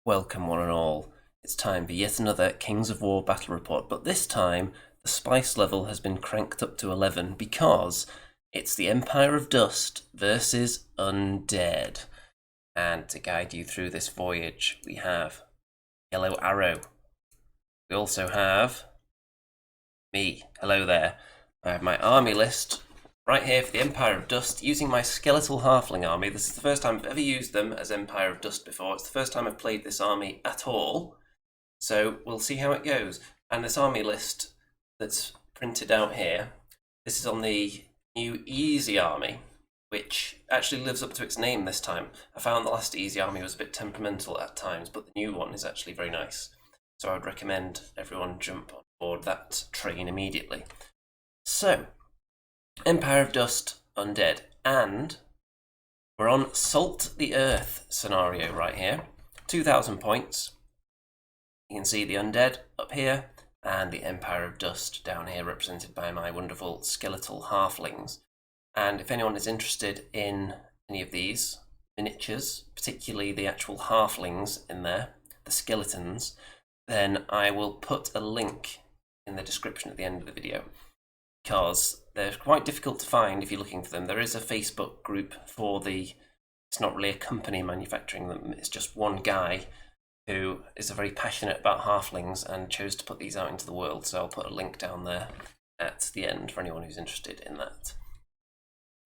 Welcome one and all. It's time for yet another Kings of War battle report, but this time the spice level has been cranked up to 11 because it's the Empire of Dust versus Undead. And to guide you through this voyage, we have Yellow Arrow. We also have me. Hello there. I have my army list right here for the Empire of Dust using my skeletal Halfling army. This is the first time I've ever used them as Empire of Dust before. It's the first time I've played this army at all. So we'll see how it goes. And this army list that's printed out here, this is on the new Easy Army, which actually lives up to its name this time. I found the last Easy Army was a bit temperamental at times, but the new one is actually very nice. So I would recommend everyone jump on board that train immediately. So, Empire of Dust, Undead, and we're on Salt the Earth scenario right here. 2,000 points. You can see the Undead up here, and the Empire of Dust down here, represented by my wonderful skeletal Halflings. And if anyone is interested in any of these miniatures, particularly the actual Halflings in there, the skeletons, then I will put a link in the description at the end of the video, because they're quite difficult to find if you're looking for them. There is a Facebook group for it's not really a company manufacturing them, it's just one guy who is very passionate about halflings and chose to put these out into the world, so I'll put a link down there at the end for anyone who's interested in that.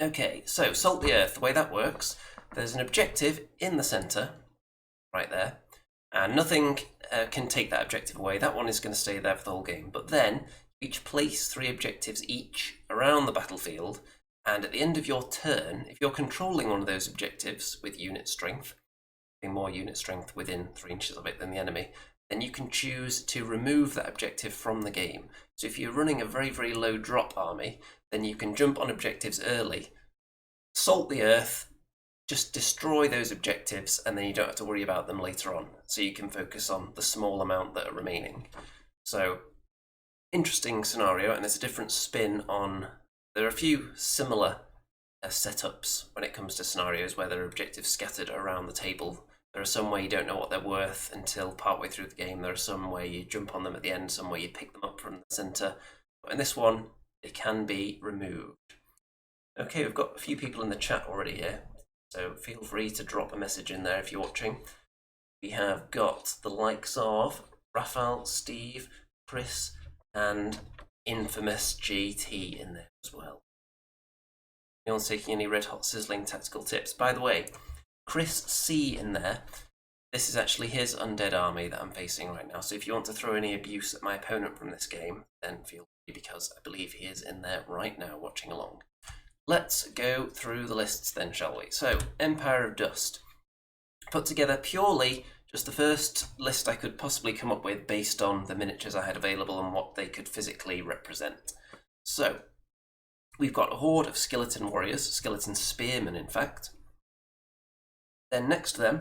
Okay, so Salt the Earth, the way that works, there's an objective in the centre, right there, and nothing can take that objective away. That one is going to stay there for the whole game, but then each place 3 objectives each around the battlefield, and at the end of your turn, if you're controlling one of those objectives with unit strength, having more unit strength within 3 inches of it than the enemy, then you can choose to remove that objective from the game. So if you're running a very, very low drop army, then you can jump on objectives early, salt the earth, just destroy those objectives, and then you don't have to worry about them later on. So you can focus on the small amount that are remaining. So, interesting scenario, and there's a different spin on. There are a few similar setups when it comes to scenarios where there are objectives scattered around the table. There are some where you don't know what they're worth until partway through the game. There are some where you jump on them at the end, some where you pick them up from the centre. But in this one, they can be removed. Okay, we've got a few people in the chat already here, so feel free to drop a message in there if you're watching. We have got the likes of Raphael, Steve, Chris, and infamous GT in there as well. Anyone's taking any red hot sizzling tactical tips? By the way, Chris C in there, this is actually his undead army that I'm facing right now. So if you want to throw any abuse at my opponent from this game, then feel free, because I believe he is in there right now watching along. Let's go through the lists then, shall we? So, Empire of Dust. Put together purely just the first list I could possibly come up with based on the miniatures I had available and what they could physically represent. So, we've got a horde of skeleton warriors, skeleton spearmen in fact. Then next to them,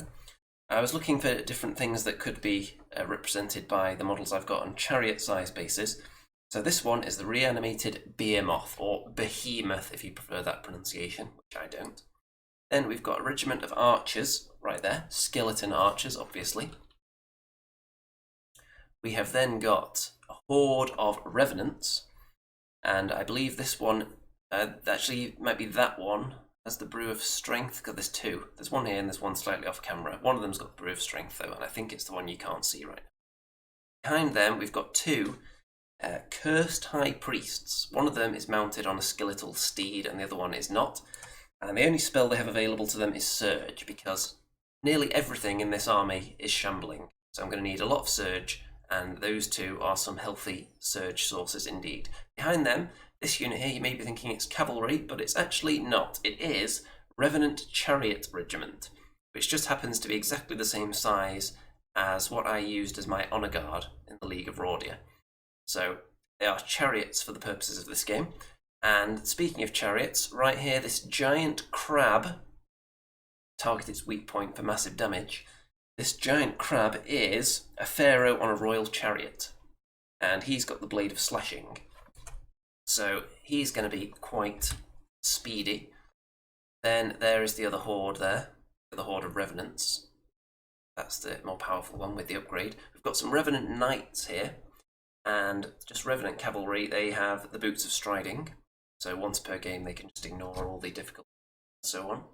I was looking for different things that could be represented by the models I've got on chariot size bases. So this one is the reanimated Behemoth, or Behemoth if you prefer that pronunciation, which I don't. Then we've got a regiment of archers right there, skeleton archers obviously. We have then got a horde of revenants, and I believe this one, actually might be that one, has the Brew of Strength, because there's 2. There's one here and there's one slightly off camera. One of them's got the Brew of Strength though, and I think it's the one you can't see right now. Behind them we've got 2 cursed high priests. One of them is mounted on a skeletal steed and the other one is not. And the only spell they have available to them is Surge, because nearly everything in this army is shambling. So I'm going to need a lot of Surge, and those 2 are some healthy Surge sources indeed. Behind them, this unit here, you may be thinking it's cavalry, but it's actually not. It is Revenant Chariot Regiment, which just happens to be exactly the same size as what I used as my honour guard in the League of Rordia. So they are chariots for the purposes of this game. And speaking of chariots, right here, this giant crab, target its weak point for massive damage. This giant crab is a pharaoh on a royal chariot, and he's got the blade of slashing. So he's going to be quite speedy. Then there is the other horde there, the horde of revenants. That's the more powerful one with the upgrade. We've got some Revenant Knights here, and just Revenant Cavalry. They have the Boots of Striding, so once per game they can just ignore all the difficulties and so on.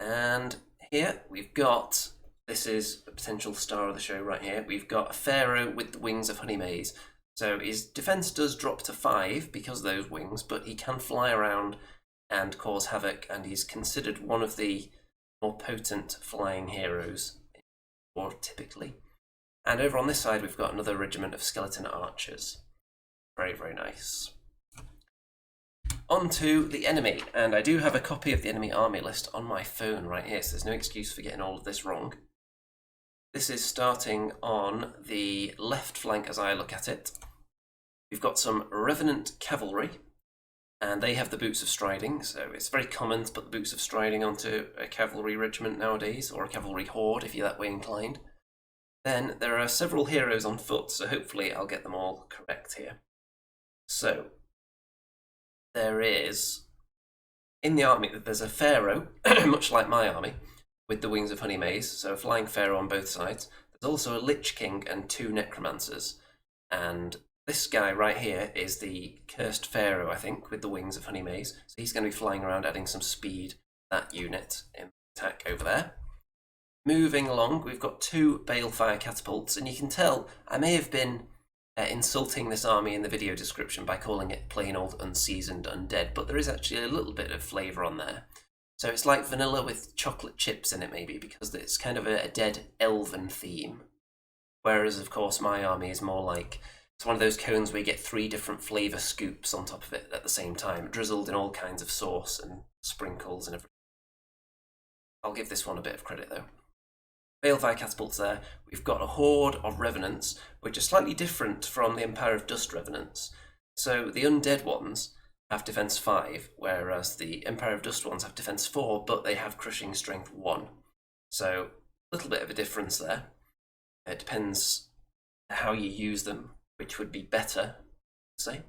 And here we've got, this is a potential star of the show right here, we've got a Pharaoh with the Wings of Honey Maze. So his defense does drop to 5 because of those wings, but he can fly around and cause havoc, and he's considered one of the more potent flying heroes, or typically. And over on this side we've got another regiment of skeleton archers. Very, very nice. On to the enemy, and I do have a copy of the enemy army list on my phone right here, so there's no excuse for getting all of this wrong. This is starting on the left flank as I look at it. We've got some Revenant Cavalry, and they have the Boots of Striding, so it's very common to put the Boots of Striding onto a cavalry regiment nowadays, or a cavalry horde if you're that way inclined. Then there are several heroes on foot, so hopefully I'll get them all correct here. So, there is, in the army, there's a Pharaoh, much like my army, with the Wings of Honey Maze, so a flying Pharaoh on both sides. There's also a Lich King and 2 Necromancers, and this guy right here is the Cursed Pharaoh, I think, with the Wings of Honey Maze, so he's going to be flying around adding some speed to that unit in attack over there. Moving along, we've got 2 Balefire Catapults, and you can tell I may have been insulting this army in the video description by calling it plain old unseasoned undead, but there is actually a little bit of flavour on there. So it's like vanilla with chocolate chips in it maybe, because it's kind of a dead elven theme. Whereas of course my army is more like, it's one of those cones where you get 3 different flavour scoops on top of it at the same time, drizzled in all kinds of sauce and sprinkles and everything. I'll give this one a bit of credit though. Balefire Catapults there. We've got a horde of Revenants, which are slightly different from the Empire of Dust Revenants. So the Undead ones have defense 5, whereas the Empire of Dust ones have defense 4, but they have crushing strength 1. So a little bit of a difference there. It depends how you use them, which would be better, say.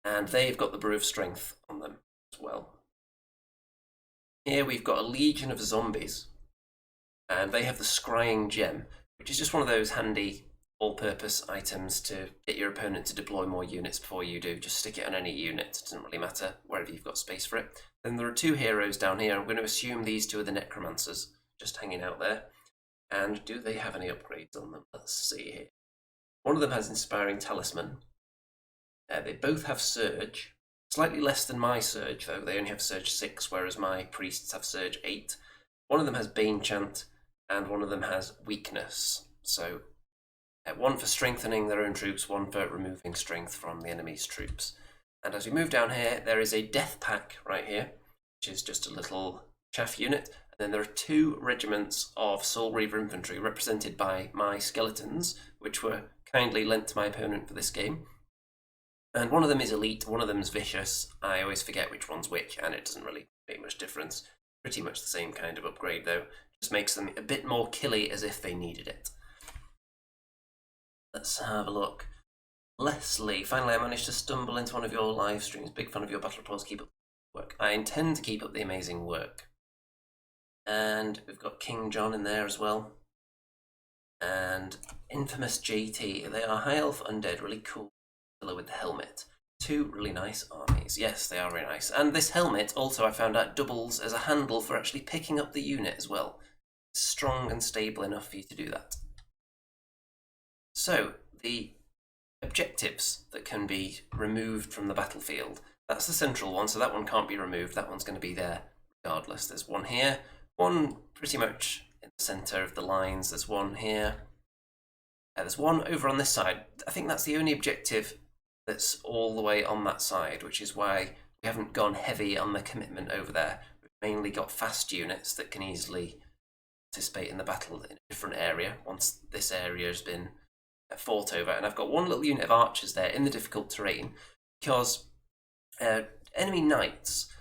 And they've got the Brew of Strength on them as well. Here we've got a legion of zombies, and they have the Scrying Gem, which is just one of those handy all-purpose items to get your opponent to deploy more units before you do. Just stick it on any unit, it doesn't really matter, wherever you've got space for it. Then there are 2 heroes down here. I'm going to assume these 2 are the Necromancers, just hanging out there. And do they have any upgrades on them? Let's see here. One of them has Inspiring Talisman. They both have Surge, slightly less than my Surge though. They only have Surge 6, whereas my Priests have Surge 8. One of them has Bane Chant, and one of them has Weakness. So, one for strengthening their own troops, one for removing strength from the enemy's troops. And as we move down here, there is a Death Pack right here, which is just a little chaff unit. And then there are 2 regiments of Soul Reaver Infantry, represented by my skeletons, which were kindly lent to my opponent for this game. And one of them is Elite, one of them is Vicious. I always forget which one's which, and it doesn't really make much difference. Pretty much the same kind of upgrade though. Just makes them a bit more killy, as if they needed it. Let's have a look. Leslie, finally I managed to stumble into one of your live streams. Big fan of your battle reports. Keep up the work. I intend to keep up the amazing work. And we've got King John in there as well. And Infamous JT. They are High Elf Undead, really cool. With the helmet. 2 really nice armies. Yes, they are very nice. And this helmet also, I found out, doubles as a handle for actually picking up the unit as well. It's strong and stable enough for you to do that. So, the objectives that can be removed from the battlefield. That's the central one, so that one can't be removed. That one's going to be there regardless. There's one here, one pretty much in the centre of the lines. There's one here. There's one over on this side. I think that's the only objective that's all the way on that side, which is why we haven't gone heavy on the commitment over there. We've mainly got fast units that can easily participate in the battle in a different area once this area has been fought over. And I've got one little unit of archers there in the difficult terrain because enemy knights,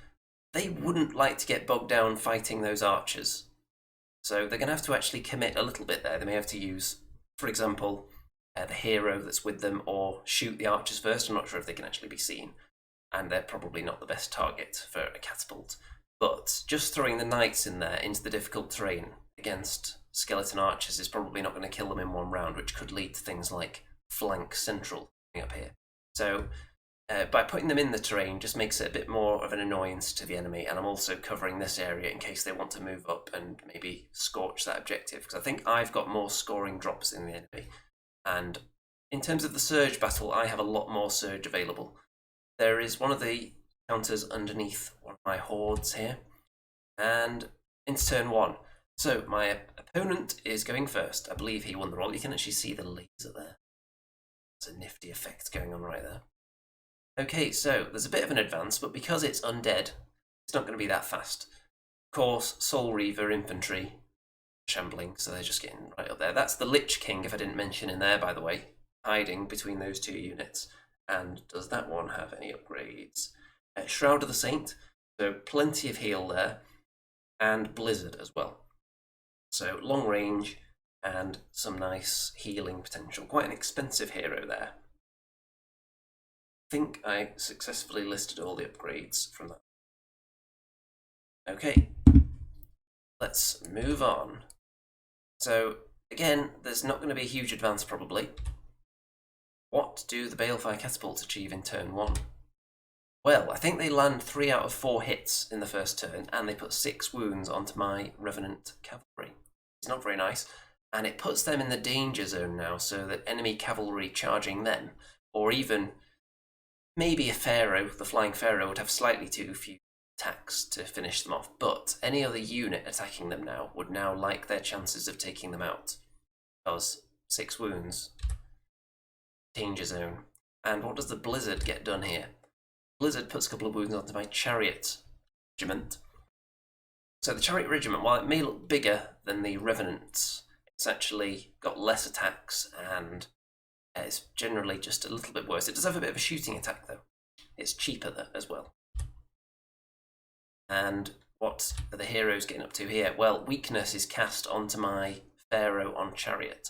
they wouldn't like to get bogged down fighting those archers. So they're going to have to actually commit a little bit there. They may have to use, for example, the hero that's with them, or shoot the archers first. I'm not sure if they can actually be seen, and they're probably not the best target for a catapult. But just throwing the knights in there into the difficult terrain against skeleton archers is probably not going to kill them in one round, which could lead to things like flank central up here. So by putting them in the terrain just makes it a bit more of an annoyance to the enemy, and I'm also covering this area in case they want to move up and maybe scorch that objective, because I think I've got more scoring drops than the enemy. And in terms of the surge battle, I have a lot more surge available. There is one of the counters underneath one of my hordes here, and into turn 1. So my opponent is going first. I believe he won the roll. You can actually see the laser there. There's a nifty effect going on right there. Okay, so there's a bit of an advance, but because it's undead, it's not going to be that fast. Of course, Soul Reaver infantry shambling, so they're just getting right up there. That's the Lich King, if I didn't mention in there, by the way, hiding between those two units. And does that one have any upgrades? Shroud of the Saint, so plenty of heal there, and Blizzard as well. So long range and some nice healing potential. Quite an expensive hero there. I think I successfully listed all the upgrades from that. Okay, let's move on. So again, there's not going to be a huge advance probably. What do the Balefire Catapults achieve in turn 1? Well, I think they land 3 out of 4 hits in the first turn, and they put 6 wounds onto my Revenant Cavalry. It's not very nice, and it puts them in the danger zone now, so that enemy cavalry charging them, or even maybe a Pharaoh, the Flying Pharaoh, would have slightly too few attacks to finish them off, but any other unit attacking them now would now like their chances of taking them out, because 6 wounds, danger zone. And what does the Blizzard get done here? Blizzard puts a couple of wounds onto my Chariot Regiment. So the Chariot Regiment, while it may look bigger than the Revenants, it's actually got less attacks and it's generally just a little bit worse. It does have a bit of a shooting attack though. It's cheaper as well. And what are the heroes getting up to here? Well, weakness is cast onto my Pharaoh on Chariot.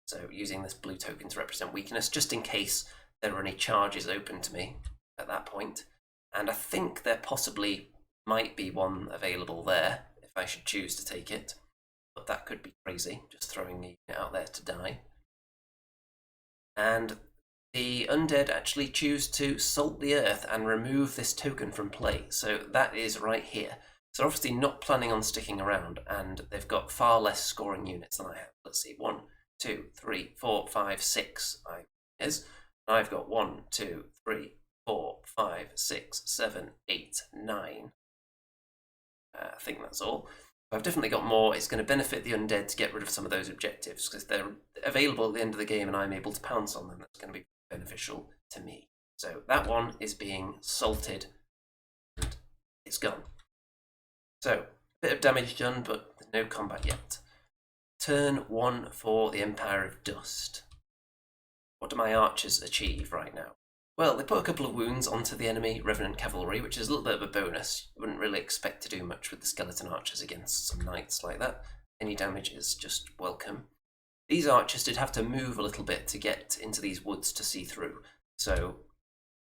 So using this blue token to represent weakness, just in case there are any charges open to me at that point. And I think there possibly might be one available there if I should choose to take it. But that could be crazy, just throwing it out there to die. And the Undead actually choose to salt the earth and remove this token from play. So that is right here. So obviously not planning on sticking around, and they've got far less scoring units than I have. Let's see, 1, 2, 3, 4, 5, 6. I've got 1, 2, 3, 4, 5, 6, 7, 8, 9. I think that's all. I've definitely got more. It's going to benefit the Undead to get rid of some of those objectives because they're available at the end of the game and I'm able to pounce on them. That's going to be beneficial to me. So that one is being salted and it's gone. So a bit of damage done, but no combat yet. Turn 1 for the Empire of Dust. What do my archers achieve right now? Well, they put a couple of wounds onto the enemy Revenant Cavalry, which is a little bit of a bonus. You wouldn't really expect to do much with the skeleton archers against some knights like that. Any damage is just welcome. These archers did have to move a little bit to get into these woods to see through, so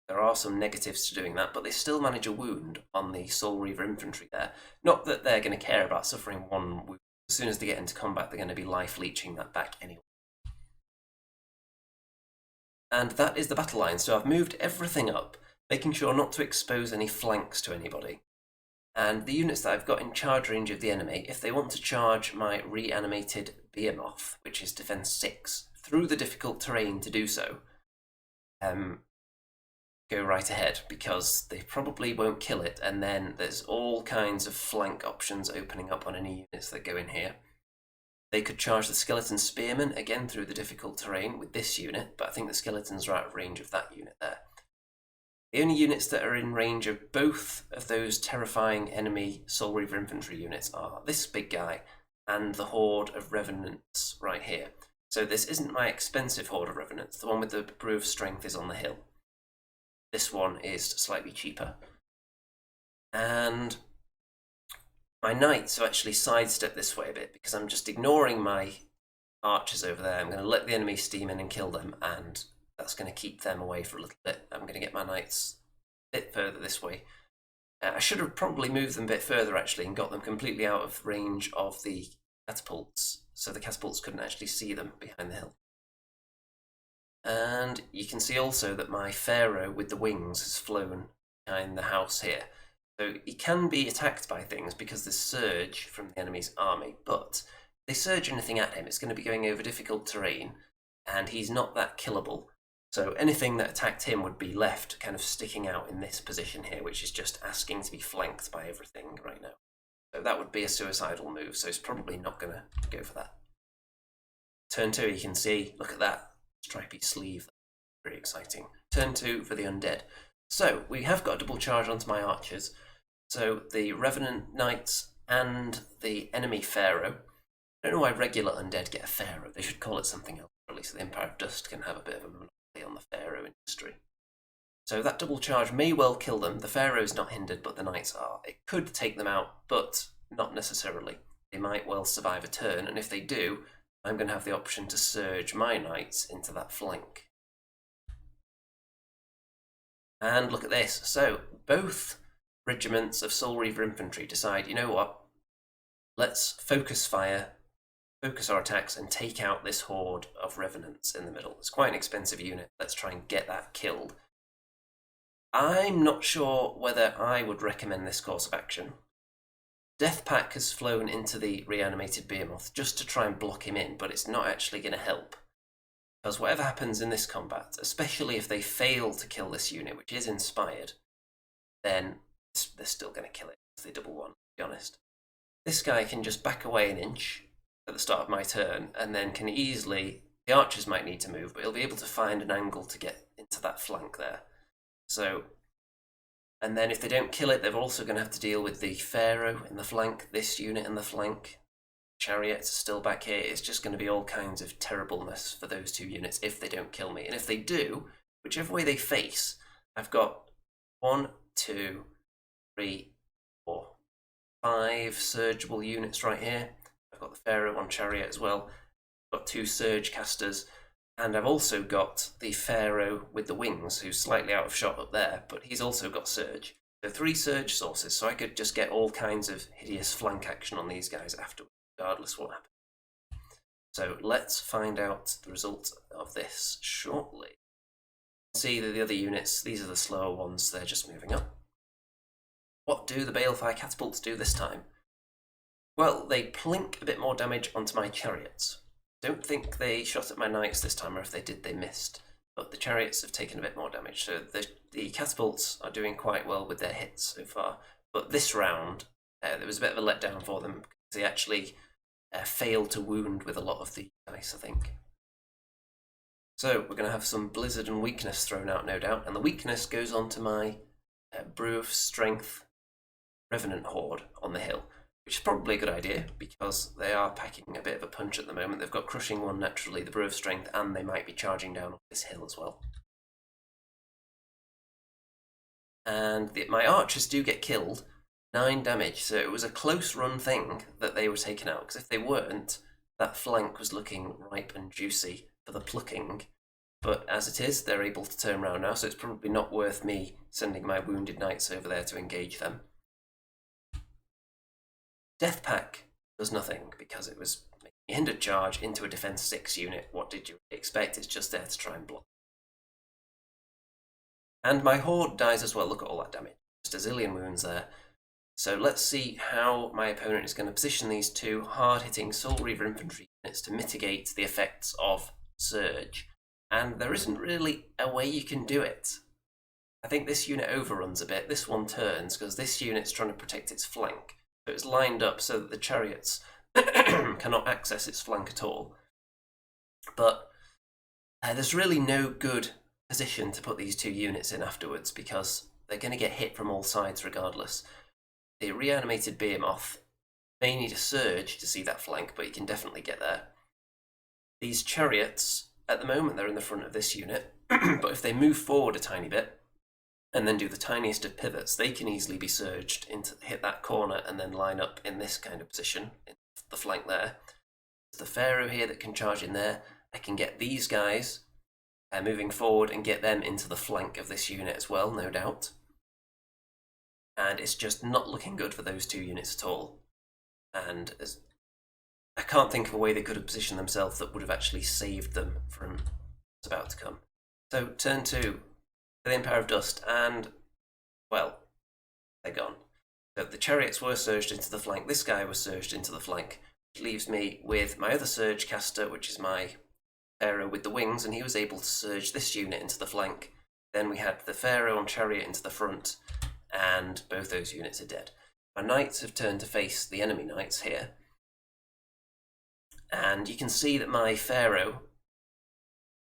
there are some negatives to doing that, but they still manage a wound on the Soul Reaver infantry there. Not that they're going to care about suffering one wound. As soon as they get into combat, they're going to be life leeching that back anyway. And that is the battle line, so I've moved everything up, making sure not to expose any flanks to anybody. And the units that I've got in charge range of the enemy, if they want to charge my reanimated Behemoth, which is defense 6, through the difficult terrain to do so, go right ahead, because they probably won't kill it, and then there's all kinds of flank options opening up on any units that go in here. They could charge the Skeleton Spearmen, again through the difficult terrain with this unit, but I think the Skeletons are out of range of that unit there. The only units that are in range of both of those terrifying enemy Soul Reaver infantry units are this big guy and the Horde of Revenants right here. So this isn't my expensive Horde of Revenants, the one with the Brew of Strength is on the hill. This one is slightly cheaper. And my knights have actually sidestepped this way a bit because I'm just ignoring my archers over there. I'm going to let the enemy steam in and kill them, and that's going to keep them away for a little bit. I'm going to get my knights a bit further this way. I should have probably moved them a bit further actually and got them completely out of range of the catapults, so the catapults couldn't actually see them behind the hill. And you can see also that my pharaoh with the wings has flown behind the house here. So he can be attacked by things because there's surge from the enemy's army, but if they surge anything at him, it's going to be going over difficult terrain, and he's not that killable. So anything that attacked him would be left kind of sticking out in this position here, which is just asking to be flanked by everything right now. So that would be a suicidal move, so he's probably not going to go for that. Turn 2, you can see, look at that stripy sleeve. Very exciting. Turn 2 for the undead. So we have got a double charge onto my archers. So the Revenant Knights and the enemy Pharaoh. I don't know why regular undead get a Pharaoh. They should call it something else, or at least the Empire of Dust can have a bit of a monopoly on the Pharaoh industry. So that double charge may well kill them. The Pharaoh's not hindered, but the Knights are. It could take them out, but not necessarily. They might well survive a turn, and if they do, I'm going to have the option to surge my Knights into that flank. And look at this. So both regiments of Soul Reaver infantry decide, you know what, let's focus fire, focus our attacks, and take out this horde of revenants in the middle. It's quite an expensive unit. Let's try and get that killed. I'm not sure whether I would recommend this course of action. Deathpack has flown into the reanimated Behemoth just to try and block him in, but it's not actually going to help. Because whatever happens in this combat, especially if they fail to kill this unit, which is inspired, then they're still going to kill it if they double one, to be honest. This guy can just back away an inch at the start of my turn, and then can easily, the archers might need to move, but he'll be able to find an angle to get into that flank there. So, and then if they don't kill it, they're also going to have to deal with the Pharaoh in the flank, this unit in the flank. Chariots are still back here. It's just going to be all kinds of terribleness for those two units if they don't kill me. And if they do, whichever way they face, I've got 1, 2, 3, 4, 5 surgeable units right here. I've got the Pharaoh on Chariot as well. I've got 2 surge casters. And I've also got the Pharaoh with the wings, who's slightly out of shot up there, but he's also got surge. So 3 surge sources, so I could just get all kinds of hideous flank action on these guys afterwards, regardless what happens. So let's find out the result of this shortly. See that the other units, these are the slower ones, they're just moving up. What do the Balefire catapults do this time? Well, they plink a bit more damage onto my chariots. Don't think they shot at my knights this time, or if they did, they missed. But the chariots have taken a bit more damage, so the catapults are doing quite well with their hits so far. But this round, there was a bit of a letdown for them, because they actually failed to wound with a lot of the dice, I think. So we're going to have some blizzard and weakness thrown out, no doubt, and the weakness goes on to my Brew of Strength Revenant Horde on the hill, which is probably a good idea because they are packing a bit of a punch at the moment. They've got Crushing 1 naturally, the Brew of Strength, and they might be charging down off this hill as well. And my archers do get killed, 9 damage, so it was a close run thing that they were taken out, because if they weren't, that flank was looking ripe and juicy for the plucking. But as it is, they're able to turn around now, so it's probably not worth me sending my wounded knights over there to engage them. Deathpack does nothing because it was making a hindered charge into a defense 6 unit. What did you expect? It's just there to try and block. And my horde dies as well. Look at all that damage. Just a zillion wounds there. So let's see how my opponent is going to position these 2 hard-hitting Soul Reaver infantry units to mitigate the effects of surge. And there isn't really a way you can do it. I think this unit overruns a bit. This one turns because this unit's trying to protect its flank. So it's lined up so that the chariots cannot access its flank at all. But there's really no good position to put these 2 units in afterwards because they're going to get hit from all sides regardless. The reanimated Behemoth may need a surge to see that flank, but you can definitely get there. These chariots, at the moment they're in the front of this unit, but if they move forward a tiny bit, and then do the tiniest of pivots, they can easily be surged into hit that corner and then line up in this kind of position, in the flank there. There's the Pharaoh here that can charge in there. I can get these guys moving forward and get them into the flank of this unit as well, no doubt. And it's just not looking good for those 2 units at all. And as I can't think of a way they could have positioned themselves that would have actually saved them from what's about to come. So turn 2 for the Empire of Dust, and, well, they're gone. So the chariots were surged into the flank. This guy was surged into the flank, which leaves me with my other surge caster, which is my Pharaoh with the wings, and he was able to surge this unit into the flank. Then we had the Pharaoh on chariot into the front, and both those units are dead. My knights have turned to face the enemy knights here, and you can see that my Pharaoh,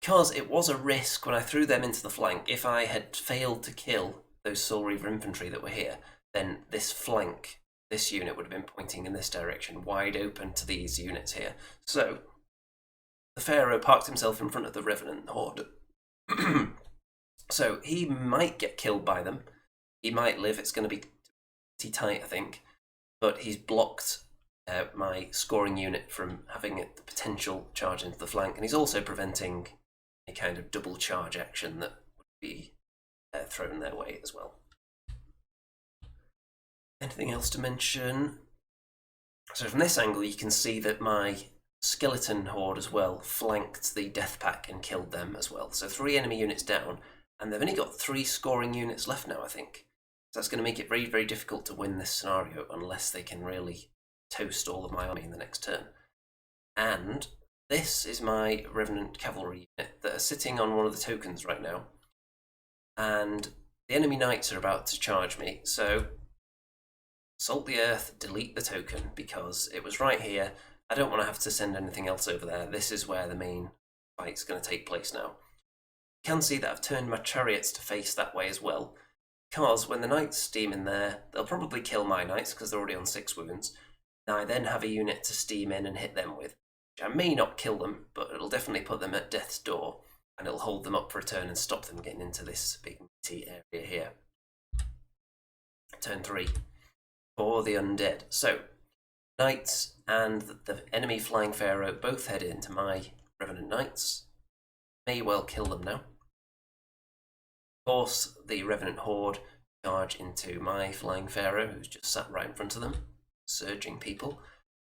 because it was a risk when I threw them into the flank, if I had failed to kill those Soul Reaver infantry that were here, then this flank, this unit would have been pointing in this direction, wide open to these units here. So the Pharaoh parked himself in front of the Revenant Horde. So he might get killed by them. He might live. It's going to be pretty tight, I think. But he's blocked my scoring unit from having the potential charge into the flank. And he's also preventing a kind of double charge action that would be thrown their way as well. Anything else to mention? So from this angle, you can see that my skeleton horde as well flanked the death pack and killed them as well. So 3 enemy units down, and they've only got 3 scoring units left now, I think. So that's going to make it very, very difficult to win this scenario unless they can really toast all of my army in the next turn. And this is my Revenant Cavalry unit that are sitting on one of the tokens right now. And the enemy knights are about to charge me, so salt the earth, delete the token, because it was right here. I don't want to have to send anything else over there. This is where the main fight's going to take place now. You can see that I've turned my chariots to face that way as well, because when the knights steam in there, they'll probably kill my knights because they're already on 6 wounds. Now I then have a unit to steam in and hit them with. I may not kill them, but it'll definitely put them at death's door, and it'll hold them up for a turn and stop them getting into this big meaty area here. Turn 3 for the undead. So knights and the enemy flying pharaoh both head into my revenant knights. May well kill them now. Of course, the revenant horde charge into my flying pharaoh, who's just sat right in front of them, surging people.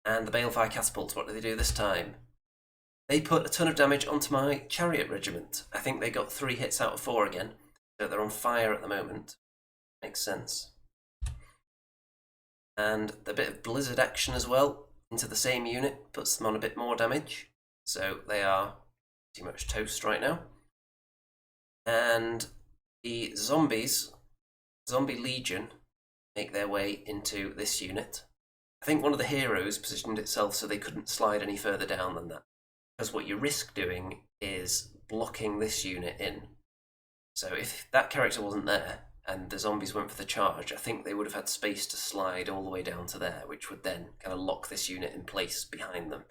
And the balefire catapults, what do they do this time? They put a ton of damage onto my chariot regiment. I think they got 3 hits out of 4 again, so they're on fire at the moment. Makes sense. And the bit of blizzard action as well into the same unit puts them on a bit more damage. So they are pretty much toast right now. And the zombies, zombie legion, make their way into this unit. I think one of the heroes positioned itself so they couldn't slide any further down than that. Because what you risk doing is blocking this unit in. So if that character wasn't there, and the zombies went for the charge, I think they would have had space to slide all the way down to there, which would then kind of lock this unit in place behind them,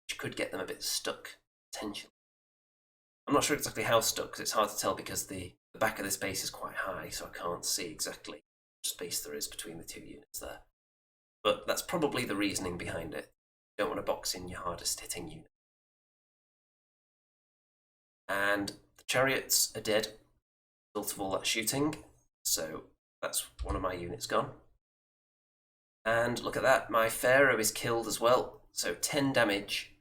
which could get them a bit stuck, potentially. I'm not sure exactly how stuck, because it's hard to tell because the back of this base is quite high, so I can't see exactly how much space there is between the 2 units there. But that's probably the reasoning behind it. You don't want to box in your hardest hitting unit. And the chariots are dead, as a result of all that shooting. So that's one of my units gone. And look at that, my pharaoh is killed as well. So 10 damage.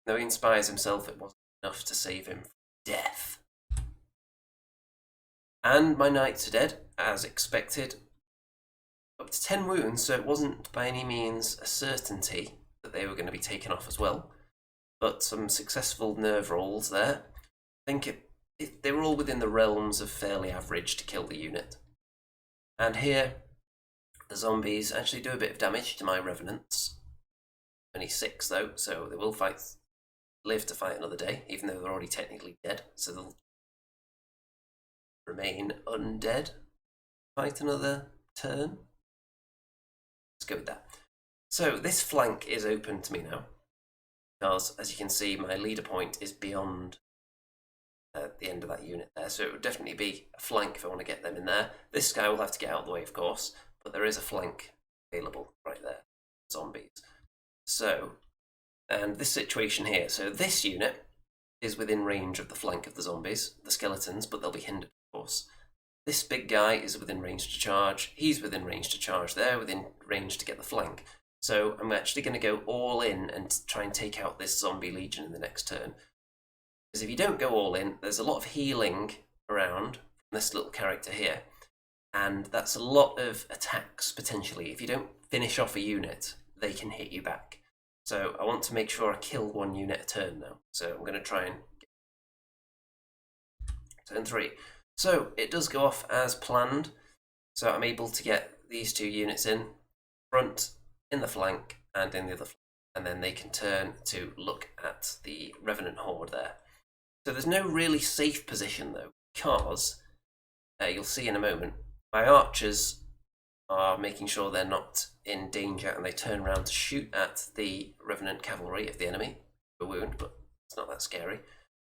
Though he inspires himself, it wasn't enough to save him from death. And my knights are dead, as expected. Up to 10 wounds, so it wasn't by any means a certainty that they were going to be taken off as well. But some successful nerve rolls there. I think they were all within the realms of fairly average to kill the unit. And here, the zombies actually do a bit of damage to my revenants. Only 6 though, so they will live to fight another day, even though they're already technically dead. So they'll remain undead. Fight another turn. Let's go with that. So this flank is open to me now, because as you can see, my leader point is beyond the end of that unit there, so it would definitely be a flank if I want to get them in there. This guy will have to get out of the way, of course, but there is a flank available right there, zombies. So, and this situation here, so this unit is within range of the flank of the zombies, the skeletons, but they'll be hindered, of course. This big guy is within range to charge, he's within range to charge there, within range to get the flank. So I'm actually going to go all in and try and take out this zombie legion in the next turn. Because if you don't go all in, there's a lot of healing around from this little character here. And that's a lot of attacks, potentially. If you don't finish off a unit, they can hit you back. So I want to make sure I kill one unit a turn now. So I'm going to try and... Turn 3. So it does go off as planned. So I'm able to get these 2 units in front, in the flank, and in the other flank. And then they can turn to look at the Revenant Horde there. So there's no really safe position though, because you'll see in a moment, my archers are making sure they're not in danger, and they turn around to shoot at the Revenant cavalry of the enemy. A wound, but it's not that scary.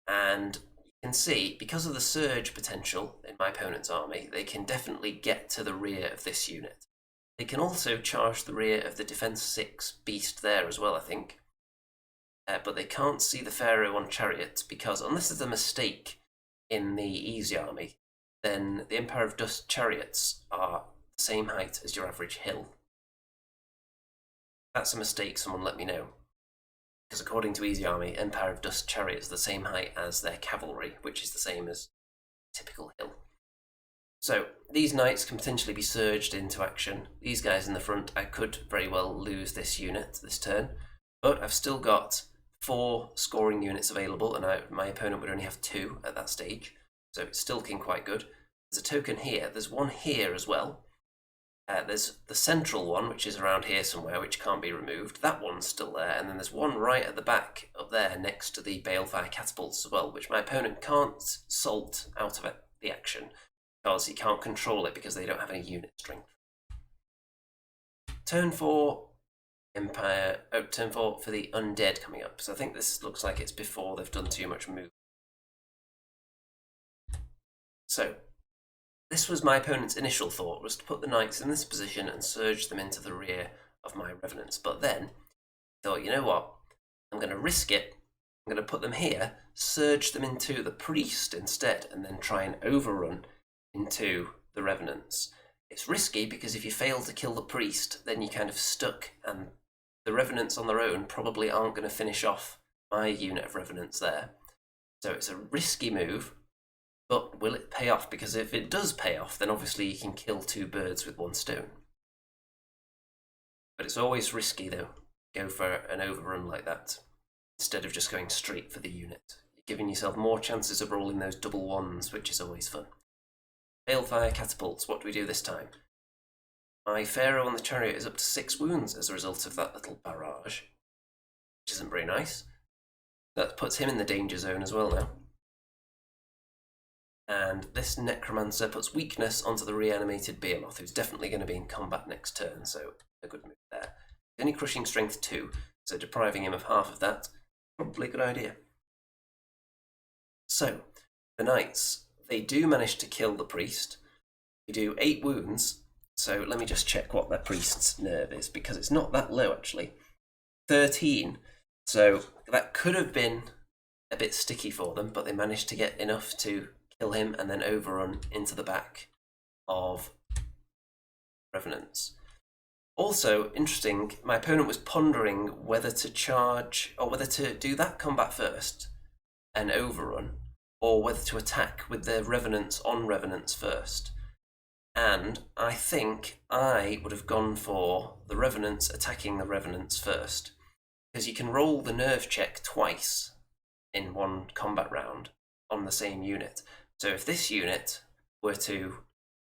And you can see, because of the surge potential in my opponent's army, they can definitely get to the rear of this unit. They can also charge the rear of the Defense 6 beast there as well, I think. But they can't see the Pharaoh on chariots, because unless there's a mistake in the easy army, then the Empire of Dust chariots are the same height as your average hill. If that's a mistake, someone let me know. Because according to easy army, Empire of Dust chariots are the same height as their cavalry, which is the same as typical hill. So these knights can potentially be surged into action. These guys in the front, I could very well lose this unit this turn, but I've still got 4 scoring units available, and my opponent would only have 2 at that stage, so it's still looking quite good. There's a token here, there's one here as well. There's the central one, which is around here somewhere, which can't be removed. That one's still there, and then there's one right at the back up there next to the balefire catapults as well, which my opponent can't salt out of the action, because he can't control it because they don't have any unit strength. Turn 4... turn 4 for the Undead coming up. So I think this looks like it's before they've done too much move. So this was my opponent's initial thought, was to put the knights in this position and surge them into the rear of my revenants. But then I thought, you know what? I'm going to risk it. I'm going to put them here, surge them into the priest instead, and then try and overrun into the revenants. It's risky because if you fail to kill the priest, then you're kind of stuck, and the revenants on their own probably aren't going to finish off my unit of revenants there. So it's a risky move, but will it pay off? Because if it does pay off, then obviously you can kill 2 birds with 1 stone. But it's always risky though, go for an overrun like that, instead of just going straight for the unit. You're giving yourself more chances of rolling those double 1s, which is always fun. Balefire catapults, what do we do this time? My Pharaoh on the chariot is up to 6 wounds as a result of that little barrage, which isn't very nice. That puts him in the danger zone as well now. And this Necromancer puts weakness onto the reanimated Behemoth, who's definitely going to be in combat next turn, so a good move there. Only crushing strength 2, so depriving him of half of that, probably a good idea. So, the knights, they do manage to kill the priest. They do 8 wounds, so let me just check what their priest's nerve is, because it's not that low actually. 13, so that could have been a bit sticky for them, but they managed to get enough to kill him and then overrun into the back of revenants. Also, interesting, my opponent was pondering whether to charge, or whether to do that combat first and overrun, or whether to attack with the revenants on revenants first. And I think I would have gone for the revenants attacking the revenants first, because you can roll the nerve check twice in one combat round on the same unit. So if this unit were to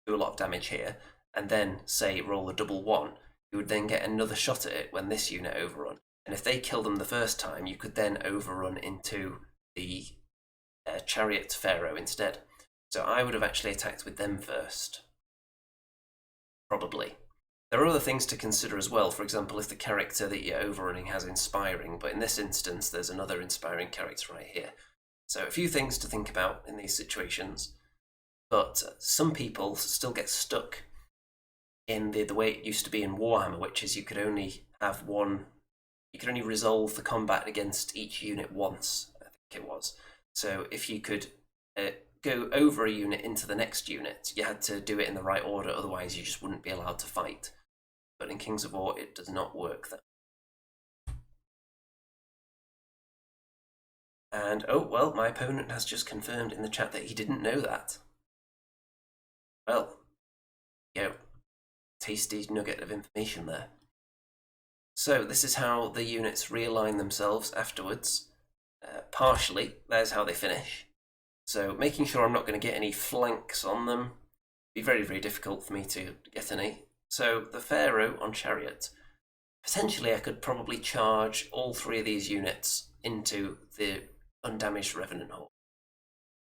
do a lot of damage here, and then, say, roll a double 1, you would then get another shot at it when this unit overrun. And if they kill them the first time, you could then overrun into the chariot Pharaoh instead. So I would have actually attacked with them first. Probably. There are other things to consider as well. For example, if the character that you're overrunning has inspiring, but in this instance there's another inspiring character right here. So a few things to think about in these situations. But some people still get stuck in the way it used to be in Warhammer, which is you could only have one, you could only resolve the combat against each unit once, I think it was. So if you could go over a unit into the next unit, you had to do it in the right order, otherwise you just wouldn't be allowed to fight. but in Kings of War it does not work then. And, oh, well, my opponent has just confirmed in the chat that he didn't know that. Well, yo, tasty nugget of information there. So this is how the units realign themselves afterwards. Partially, there's how they finish. So making sure I'm not going to get any flanks on them. Be very, very difficult for me to get any. So the Pharaoh on Chariot. Potentially I could probably charge all three of these units into the undamaged Revenant Horde.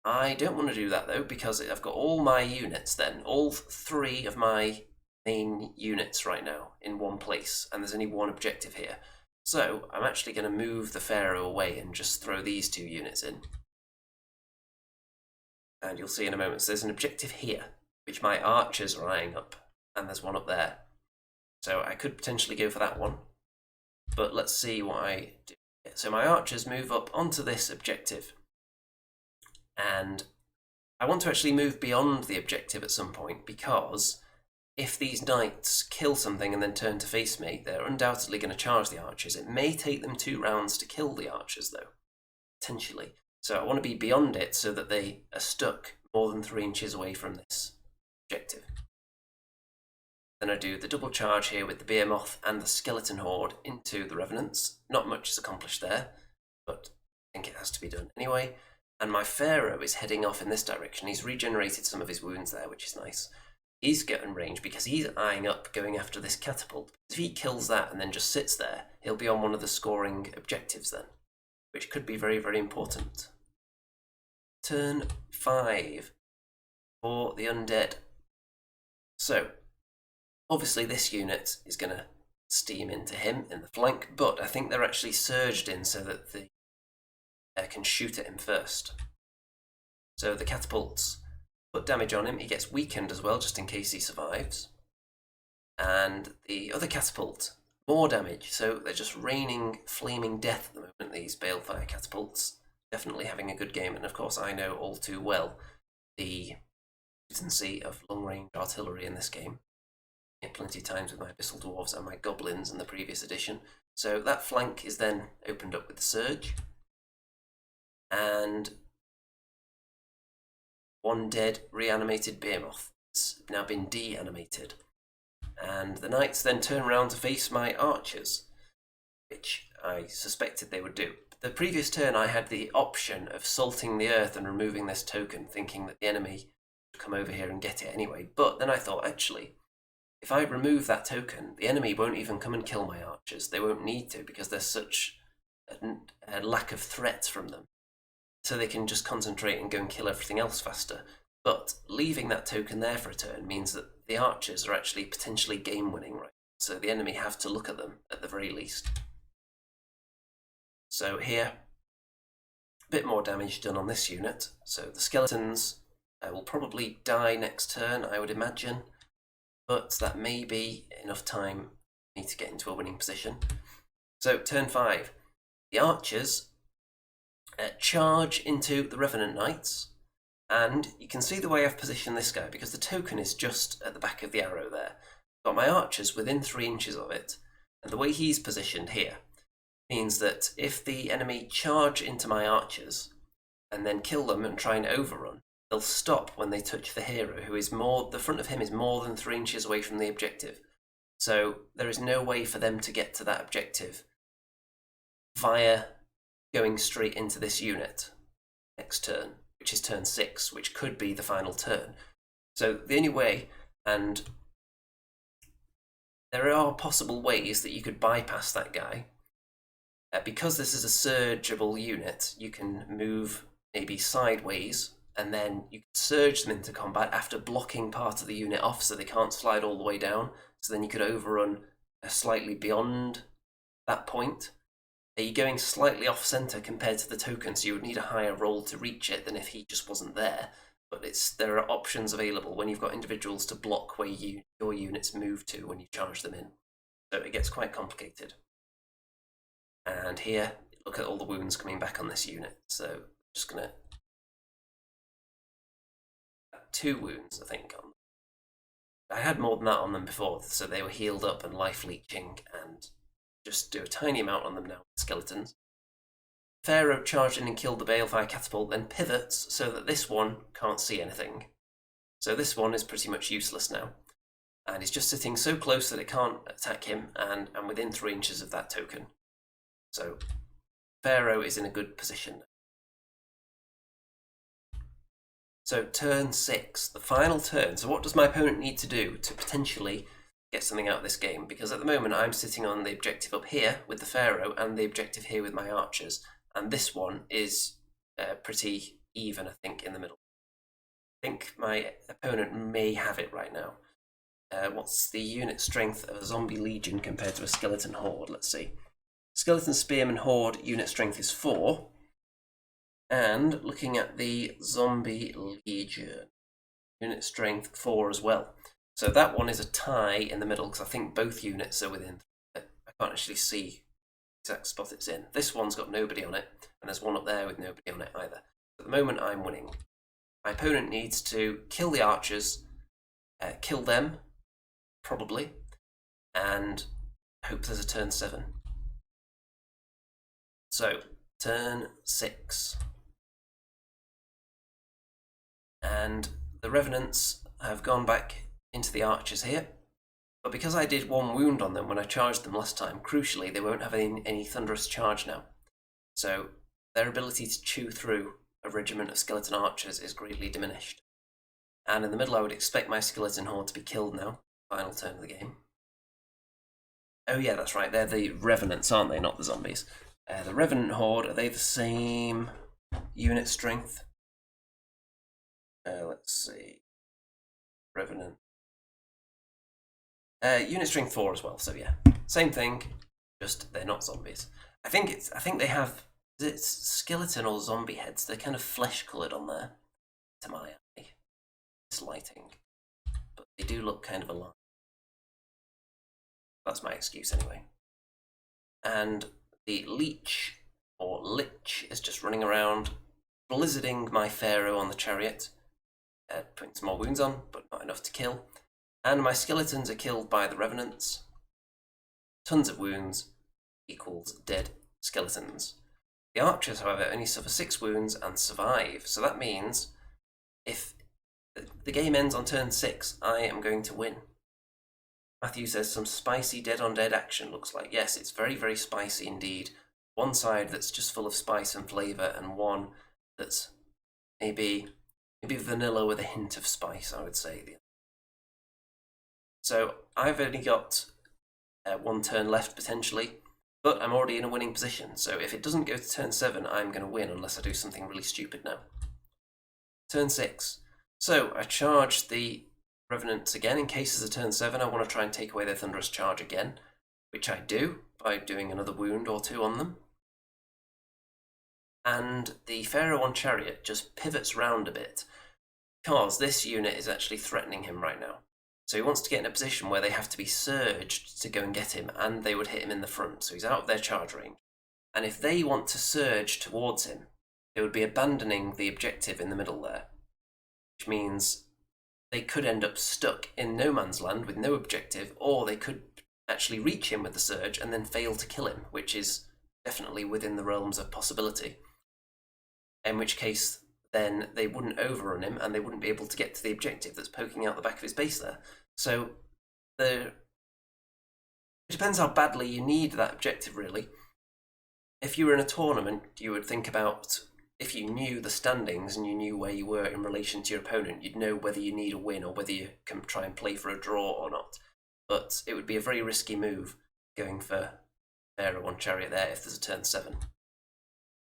I don't want to do that though, because I've got all my units then, all three of my main units right now in one place, and there's only one objective here. So I'm actually going to move the Pharaoh away and just throw these two units in. And you'll see in a moment, so there's an objective here, which my archers are eyeing up, and there's one up there. So I could potentially go for that one, but let's see what I do. So my archers move up onto this objective, and I want to actually move beyond the objective at some point, because if these knights kill something and then turn to face me, they're undoubtedly going to charge the archers. It may take them 2 rounds to kill the archers though, potentially. So I want to be beyond it so that they are stuck more than 3 inches away from this objective. Then I do the double charge here with the Behemoth and the Skeleton Horde into the Revenants. Not much is accomplished there, but I think it has to be done anyway. And my Pharaoh is heading off in this direction. He's regenerated some of his wounds there, which is nice. He's getting range because he's eyeing up going after this catapult. If he kills that and then just sits there, he'll be on one of the scoring objectives then, which could be very, very important. Turn 5 for the Undead. So, obviously this unit is going to steam into him in the flank, but I think they're actually surged in so that they can shoot at him first. So the catapults put damage on him. He gets weakened as well, just in case he survives. And the other catapult, more damage. So they're just raining flaming death at the moment, these Balefire catapults. Definitely having a good game, and of course I know all too well the potency of long-range artillery in this game. Plenty of times with my Abyssal Dwarves and my Goblins in the previous edition. So that flank is then opened up with the Surge. And one dead reanimated Behemoth. It's now been de-animated. And the Knights then turn around to face my Archers, which I suspected they would do. The previous turn I had the option of salting the earth and removing this token, thinking that the enemy would come over here and get it anyway. But then I thought, actually, if I remove that token, the enemy won't even come and kill my archers. They won't need to, because there's such a lack of threat from them. So they can just concentrate and go and kill everything else faster. But leaving that token there for a turn means that the archers are actually potentially game winning, right? So the enemy have to look at them at the very least. So here, a bit more damage done on this unit. So the skeletons will probably die next turn, I would imagine. But that may be enough time for me to get into a winning position. So turn 5, the archers charge into the Revenant Knights, and you can see the way I've positioned this guy because the token is just at the back of the arrow there. I've got my archers within 3 inches of it, and the way he's positioned here means that if the enemy charge into my archers and then kill them and try and overrun, they'll stop when they touch the hero, who is the front of him is more than 3 inches away from the objective. So there is no way for them to get to that objective via going straight into this unit next turn, which is turn 6, which could be the final turn. So the only way, and there are possible ways that you could bypass that guy. Because this is a surgeable unit, you can move maybe sideways, and then you can surge them into combat after blocking part of the unit off so they can't slide all the way down. So then you could overrun slightly beyond that point. You're going slightly off-center compared to the token, so you would need a higher roll to reach it than if he just wasn't there. But there are options available when you've got individuals to block where your units move to when you charge them in. So it gets quite complicated. And here, look at all the wounds coming back on this unit. So I'm just going to... 2 wounds, I think. I I had more than that on them before, so they were healed up and life leeching, and just do a tiny amount on them now with skeletons. Pharaoh charged in and killed the Balefire catapult, then pivots so that this one can't see anything. So this one is pretty much useless now. And he's just sitting so close that it can't attack him, and I'm within 3 inches of that token. So Pharaoh is in a good position. So turn 6, the final turn. So what does my opponent need to do to potentially get something out of this game? Because at the moment I'm sitting on the objective up here with the Pharaoh and the objective here with my archers. And this one is pretty even, I think, in the middle. I think my opponent may have it right now. What's the unit strength of a zombie legion compared to a skeleton horde? Let's see. Skeleton spearman horde unit strength is 4. And looking at the zombie legion, unit strength 4 as well. So that one is a tie in the middle, because I think both units are within. I can't actually see the exact spot it's in. This one's got nobody on it, and there's one up there with nobody on it either. At the moment I'm winning. My opponent needs to kill the archers, kill them, probably, and hope there's a turn 7. So, turn 6. And the Revenants have gone back into the archers here. But because I did 1 wound on them when I charged them last time, crucially, they won't have any thunderous charge now. So their ability to chew through a regiment of skeleton archers is greatly diminished. And in the middle I would expect my skeleton horde to be killed now. Final turn of the game. Oh yeah, that's right, they're the Revenants, aren't they? Not the zombies. The Revenant horde, are they the same unit strength? Let's see. Revenant. Unit strength 4 as well, so yeah. Same thing, just they're not zombies. I think they have, it's skeleton or zombie heads. They're kind of flesh coloured on there, to my eye. It's lighting. But they do look kind of alive. That's my excuse anyway. And the leech, or lich, is just running around, blizzarding my Pharaoh on the chariot. Putting some more wounds on, but not enough to kill. And my skeletons are killed by the Revenants. Tons of wounds equals dead skeletons. The archers, however, only suffer 6 wounds and survive. So that means if the game ends on turn 6, I am going to win. Matthew says some spicy dead on dead action looks like. Yes, it's very, very spicy indeed. One side that's just full of spice and flavour, and one that's maybe vanilla with a hint of spice, I would say. So I've only got 1 turn left potentially, but I'm already in a winning position. So if it doesn't go to turn 7, I'm going to win unless I do something really stupid now. Turn 6. So I charge the Revenants again in case there's a turn 7. I want to try and take away their thunderous charge again, which I do by doing another wound or 2 on them. And the Pharaoh on chariot just pivots round a bit because this unit is actually threatening him right now. So he wants to get in a position where they have to be surged to go and get him, and they would hit him in the front, so he's out of their charge range. And if they want to surge towards him, they would be abandoning the objective in the middle there, which means they could end up stuck in no man's land with no objective, or they could actually reach him with the surge and then fail to kill him, which is definitely within the realms of possibility. In which case, then they wouldn't overrun him and they wouldn't be able to get to the objective that's poking out the back of his base there. So it depends how badly you need that objective, really. If you were in a tournament, you would think about, if you knew the standings and you knew where you were in relation to your opponent, you'd know whether you need a win or whether you can try and play for a draw or not. But it would be a very risky move going for Pharaoh on chariot there if there's a turn 7.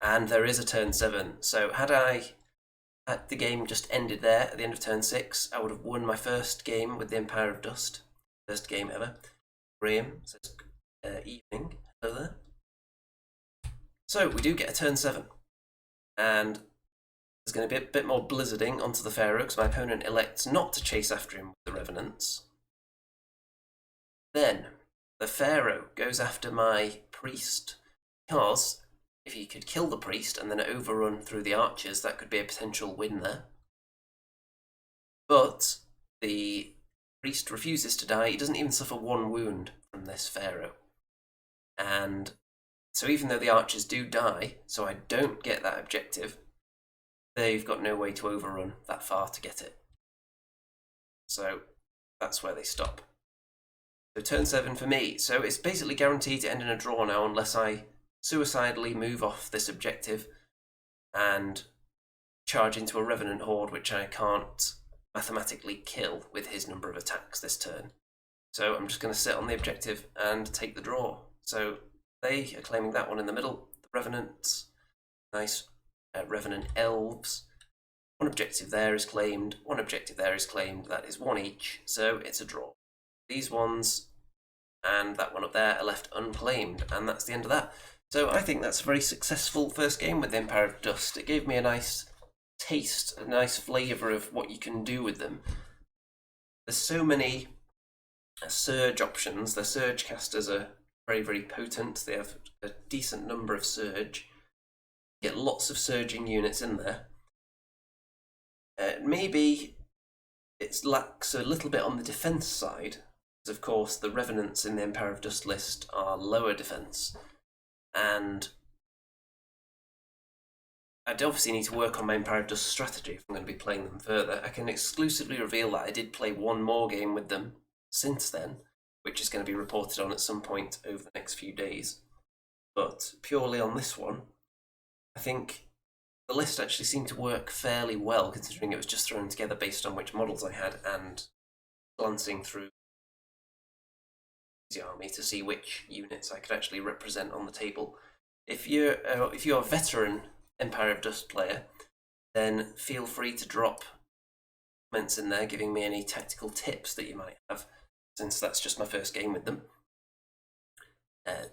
And there is a turn 7, so had the game just ended there at the end of turn 6, I would have won my first game with the Empire of Dust. First game ever. Graham says, evening. Hello there. So, we do get a turn 7. And there's going to be a bit more blizzarding onto the Pharaoh, because my opponent elects not to chase after him with the Revenants. Then, the Pharaoh goes after my priest, because if he could kill the priest and then overrun through the archers, that could be a potential win there. But the priest refuses to die. He doesn't even suffer 1 wound from this pharaoh. And so even though the archers do die, so I don't get that objective, they've got no way to overrun that far to get it. So that's where they stop. So turn 7 for me. So it's basically guaranteed to end in a draw now unless I suicidally move off this objective and charge into a Revenant Horde, which I can't mathematically kill with his number of attacks this turn. So I'm just going to sit on the objective and take the draw. So they are claiming that one in the middle. The Revenants, nice Revenant Elves. 1 objective there is claimed, 1 objective there is claimed. That is 1 each, so it's a draw. These ones and that one up there are left unclaimed, and that's the end of that. So I think that's a very successful first game with the Empire of Dust. It gave me a nice taste, a nice flavour of what you can do with them. There's so many surge options. The surge casters are very, very potent. They have a decent number of surge. You get lots of surging units in there. Maybe it lacks a little bit on the defence side, because of course the Revenants in the Empire of Dust list are lower defence, and I'd obviously need to work on my Empire of Dust strategy if I'm going to be playing them further. I can exclusively reveal that I did play 1 more game with them since then, which is going to be reported on at some point over the next few days. But purely on this one, I think the list actually seemed to work fairly well, considering it was just thrown together based on which models I had and glancing through the army to see which units I could actually represent on the table. If you're a veteran Empire of Dust player, then feel free to drop comments in there giving me any tactical tips that you might have, since that's just my first game with them.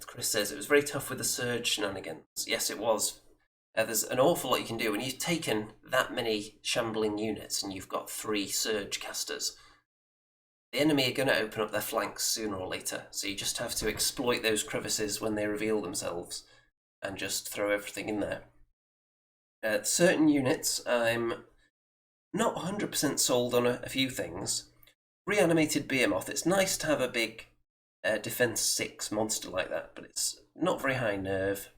Chris says, it was very tough with the surge shenanigans. Yes, it was. There's an awful lot you can do when you've taken that many shambling units and you've got 3 surge casters. The enemy are going to open up their flanks sooner or later, so you just have to exploit those crevices when they reveal themselves and just throw everything in there. Certain units, I'm not 100% sold on a few things. Reanimated Behemoth, it's nice to have a big defense 6 monster like that, but it's not very high nerve,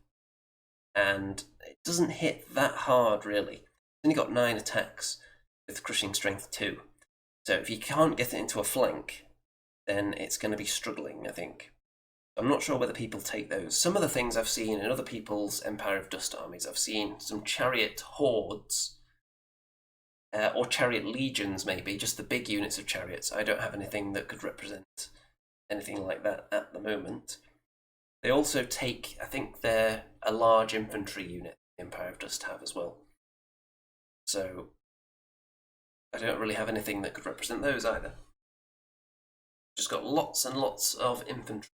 and it doesn't hit that hard really. It's only got 9 attacks with crushing strength 2. So if you can't get it into a flank, then it's going to be struggling, I think. I'm not sure whether people take those. Some of the things I've seen in other people's Empire of Dust armies, I've seen some chariot hordes, or chariot legions maybe, just the big units of chariots. I don't have anything that could represent anything like that at the moment. They also take, I think they're a large infantry unit the Empire of Dust have as well. So I don't really have anything that could represent those either. Just got lots and lots of infantry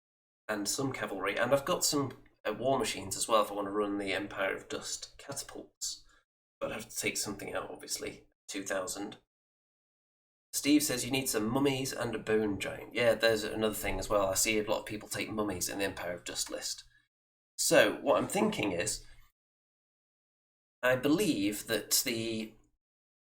and some cavalry, and I've got some war machines as well if I want to run the Empire of Dust catapults. But I'd have to take something out, obviously. 2000. Steve says you need some mummies and a bone giant. Yeah, there's another thing as well. I see a lot of people take mummies in the Empire of Dust list. So what I'm thinking is, I believe that the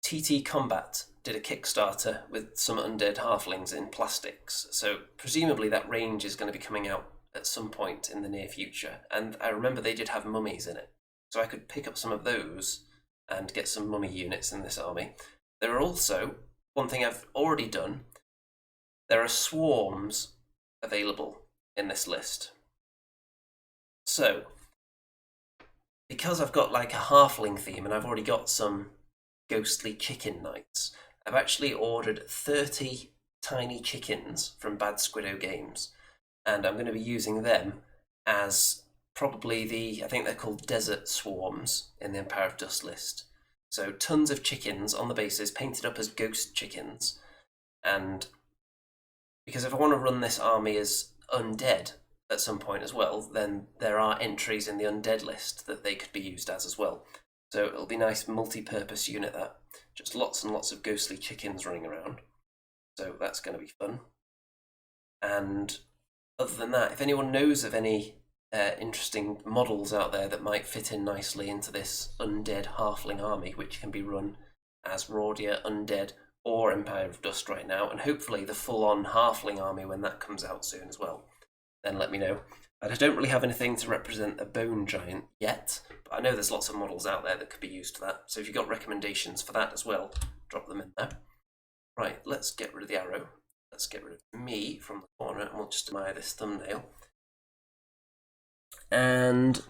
TT Combat did a Kickstarter with some undead halflings in plastics, so presumably that range is going to be coming out at some point in the near future, and I remember they did have mummies in it, so I could pick up some of those and get some mummy units in this army. There are also, one thing I've already done, there are swarms available in this list. So, because I've got like a halfling theme and I've already got some ghostly chicken knights, I've actually ordered 30 tiny chickens from Bad Squiddo Games, and I'm going to be using them as probably I think they're called desert swarms in the Empire of Dust list. So tons of chickens on the bases, painted up as ghost chickens, and because if I want to run this army as undead at some point as well, then there are entries in the undead list that they could be used as well. So it'll be a nice multi-purpose unit, that. Just lots and lots of ghostly chickens running around. So that's going to be fun. And other than that, if anyone knows of any interesting models out there that might fit in nicely into this undead halfling army, which can be run as Rordia undead or Empire of Dust right now, and hopefully the full-on Halfling army when that comes out soon as well. Then let me know. And I don't really have anything to represent a bone giant yet, but I know there's lots of models out there that could be used for that. So if you've got recommendations for that as well, drop them in there. Right, let's get rid of the arrow. Let's get rid of me from the corner, and we'll just admire this thumbnail. And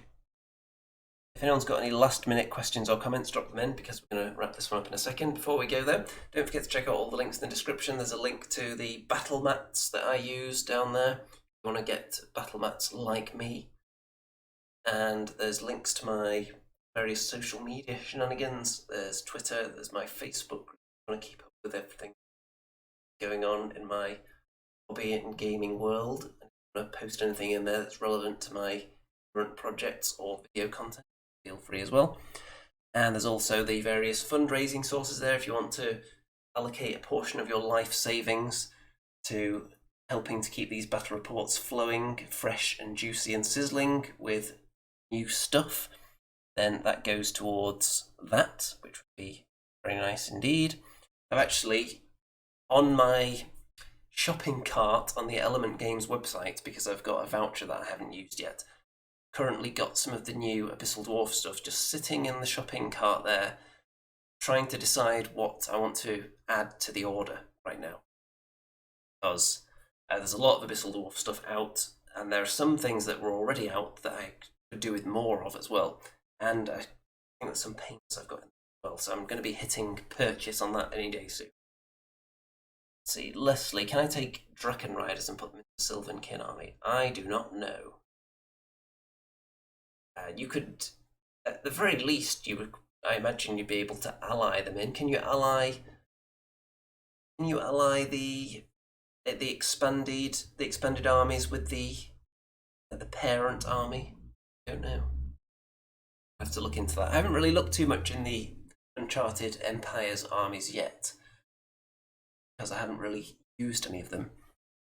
if anyone's got any last-minute questions or comments, drop them in, because we're going to wrap this one up in a second. Before we go, though, don't forget to check out all the links in the description. There's a link to the battle mats that I use down there. You want to get battle mats like me, and there's links to my various social media shenanigans. There's Twitter, there's my Facebook group. I want to keep up with everything going on in my hobby and gaming world. And if you want to post anything in there that's relevant to my current projects or video content, feel free as well. And there's also the various fundraising sources there if you want to allocate a portion of your life savings to helping to keep these battle reports flowing, fresh and juicy and sizzling with new stuff, then that goes towards that, which would be very nice indeed. I've actually, on my shopping cart on the Element Games website, because I've got a voucher that I haven't used yet, currently got some of the new Abyssal Dwarf stuff just sitting in the shopping cart there, trying to decide what I want to add to the order right now. Because there's a lot of Abyssal Dwarf stuff out, and there are some things that were already out that I could do with more of as well. And I think there's some paints I've got in as well, so I'm going to be hitting purchase on that any day soon. Let's see, Leslie, can I take Draken Riders and put them in the Sylvan Kin army? I do not know. You could, at the very least, I imagine you'd be able to ally them in. Can you ally the expanded armies with the parent army? I don't know. I have to look into that. I haven't really looked too much in the Uncharted Empire's armies yet, because I haven't really used any of them.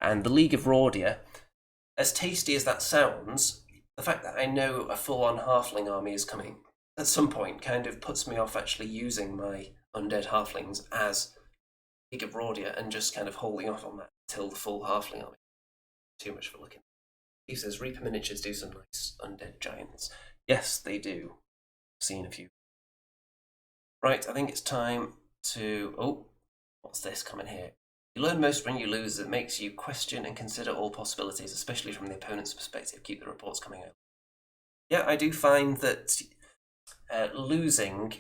And the League of Rordia, as tasty as that sounds, the fact that I know a full-on Halfling army is coming at some point kind of puts me off actually using my Undead Halflings as League of Rordia and just kind of holding off on that until the full Halfling army. Too much for looking. He says Reaper miniatures do some nice Undead giants. Yes, they do. I've seen a few. Right, I think it's time to... Oh, what's this coming here? You learn most when you lose. It makes you question and consider all possibilities, especially from the opponent's perspective. Keep the reports coming out. Yeah, I do find that losing,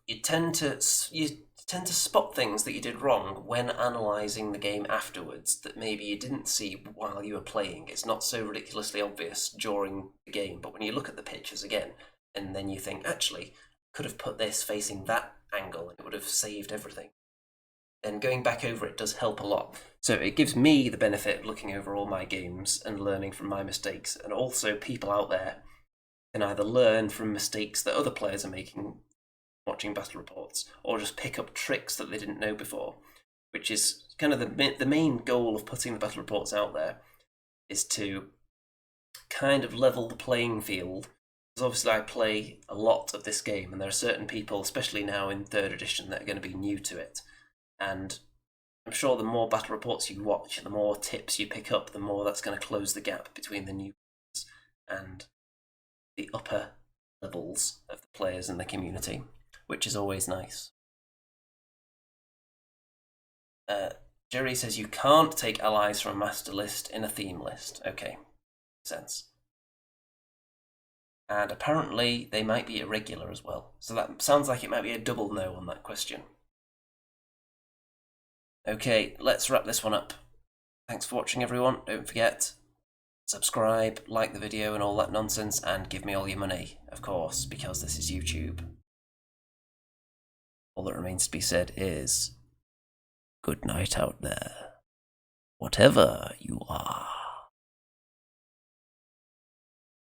you tend to spot things that you did wrong when analysing the game afterwards that maybe you didn't see while you were playing. It's not so ridiculously obvious during the game, but when you look at the pictures again, and then you think, actually, could have put this facing that angle and it would have saved everything. And going back over it does help a lot. So it gives me the benefit of looking over all my games and learning from my mistakes, and also people out there can either learn from mistakes that other players are making watching battle reports, or just pick up tricks that they didn't know before, which is kind of the main goal of putting the battle reports out there, is to kind of level the playing field. Because obviously I play a lot of this game, and there are certain people, especially now in 3rd edition, that are going to be new to it. And I'm sure the more battle reports you watch, the more tips you pick up, the more that's going to close the gap between the new players and the upper levels of the players in the community, which is always nice. Jerry says you can't take allies from a master list in a theme list. Okay, makes sense. And apparently they might be irregular as well. So that sounds like it might be a double no on that question. Okay, let's wrap this one up. Thanks for watching, everyone. Don't forget, subscribe, like the video and all that nonsense, and give me all your money, of course, because this is YouTube. All that remains to be said is, good night out there, whatever you are.